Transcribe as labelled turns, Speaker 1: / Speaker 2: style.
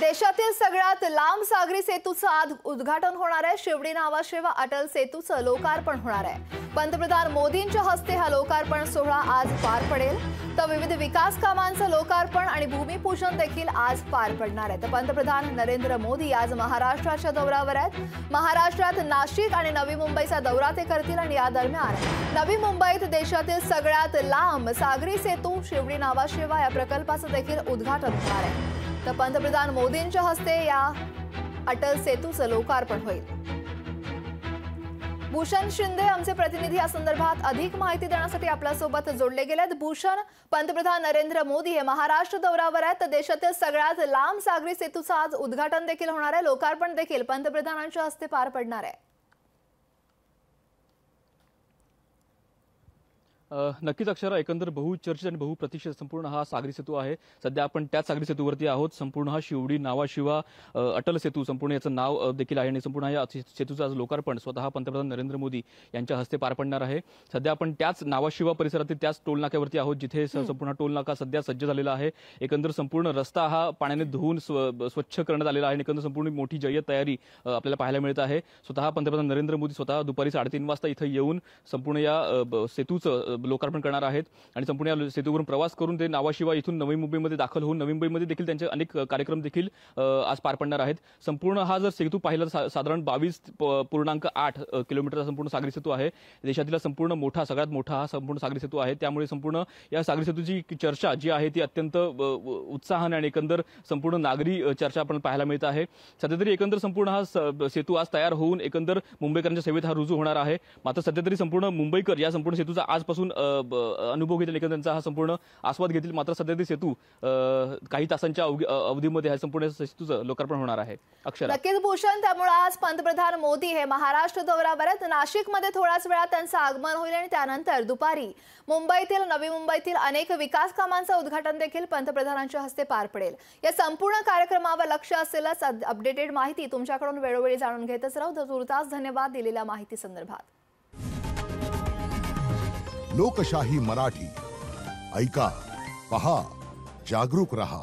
Speaker 1: देशातील सगळ्यात लांब सागरी सेतूचं आज उद्घाटन होणार आहे। शिवडी नावाशिवा अटल सेतूचं लोकार्पण होणार आहे। पंतप्रधान मोदींच्या हस्ते हा लोकार्पण सोहळा आज पार पडेल। तर विविध विकास कामांचं लोकार्पण आणि भूमिपूजन देखील आज पार पडणार आहे। तर पंतप्रधान नरेंद्र मोदी आज महाराष्ट्राच्या दौऱ्यावर आहेत। महाराष्ट्रात नाशिक आणि नवी मुंबईचा दौरा ते करतील आणि या दरम्यान नवी मुंबईत देशातील सगळ्यात लांब सागरी सेतू शिवडी नावाशिवा या प्रकल्पाचं देखील उद्घाटन होणार आहे। तर पंतप्रधान मोदींच्या हस्ते या अटल सेतूचं लोकार्पण होईल। भूषण शिंदे आमचे प्रतिनिधी या संदर्भात अधिक माहिती देण्यासाठी आपल्यासोबत जोडले गेलेत। भूषण, पंतप्रधान नरेंद्र मोदी हे महाराष्ट्र दौऱ्यावर आहेत। तर देशातील सगळ्यात लांब सागरी सेतूचं आज उद्घाटन देखील होणार आहे। लोकार्पण देखील पंतप्रधानांच्या हस्ते पार पडणार आहे।
Speaker 2: नक्कीच अक्षरा, एकंदर बहुचर्चित आणि बहुप्रतीक्षित संपूर्ण हा सागरी सेतू आहे। सध्या आपण त्याच सागरी सेतूवरती आहोत। संपूर्ण हा शिवडी नावाशिवा अटल सेतू संपूर्ण याचं नाव देखील आहे आणि संपूर्ण या सेतूचं आज लोकार्पण स्वतः पंतप्रधान नरेंद्र मोदी यांच्या हस्ते पार पडणार आहे। सध्या आपण त्याच नावाशिवा परिसरातील त्याच टोल नाक्यावरती आहोत, जिथे संपूर्ण टोल नाका सध्या सज्ज झालेला आहे। एकंदर संपूर्ण रस्ता हा पाण्याने धुवून स्वच्छ करण्यात आलेला आहे आणि एकंदर संपूर्ण मोठी जय्यत तयारी आपल्याला पाहायला मिळत आहे। स्वतः पंतप्रधान नरेंद्र मोदी स्वतः दुपारी 3:30 वाजता इथे येऊन संपूर्ण या सेतूचं लोकार्पण करणार आहेत आणि संपूर्ण या सेतूवरून प्रवास करून ते नावाशिवा इथून नवी मुंबईमध्ये दाखल होऊन नवी मुंबईमध्ये देखील त्यांचे अनेक कार्यक्रम देखील आज पार पडणार आहेत। संपूर्ण हा जर सेतू पाहिला साधारण 22.8 किलोमीटरचा संपूर्ण सागरी सेतू आहे। देशातील संपूर्ण सगळ्यात मोठा हा संपूर्ण सागरी सेतू आहे। त्यामुळे संपूर्ण या सागरी सेतूची चर्चा जी आहे ती अत्यंत उत्साहाने आणि एकंदर संपूर्ण नागरी चर्चा आपण पाहायला मिळत आहे। सध्या तरी एकंदर संपूर्ण हा सेतू आज तयार होऊन एकंदर मुंबईकरांच्या सेवेत हा रुजू होणार आहे। मात्र सध्या तरी संपूर्ण मुंबईकर या संपूर्ण सेतूचा आजपासून अनुभव घेतील, एकंदर त्यांचा हा संपूर्ण आस्वाद घेतील। मात्र सध्या ते सेतू काही तासांच्या अवधीमध्ये हा संपूर्ण सेतूचं लोकार्पण होणार आहे। अक्षरा,
Speaker 1: नक्कीच भूषण, त्यामुळे आज पंतप्रधान मोदी हे महाराष्ट्र दौऱ्यावर आहेत। नाशिकमध्ये थोड्याच वेळात त्यांचं आगमन होईल आणि त्यानंतर दुपारी मुंबईतील नवी मुंबईतील अनेक विकास कामांचं उद्घाटन देखील पंतप्रधानांच्या हस्ते पार पडेल। या संपूर्ण कार्यक्रमावर लक्ष असलेल्याच अपडेटेड माहिती तुमच्याकडून वेळोवेळी जाणून घेतच राहू। तुर्तास धन्यवाद दिलेल्या माहिती संदर्भात।
Speaker 3: लोकशाही मराठी ऐका, पहा, जागरूक रहा।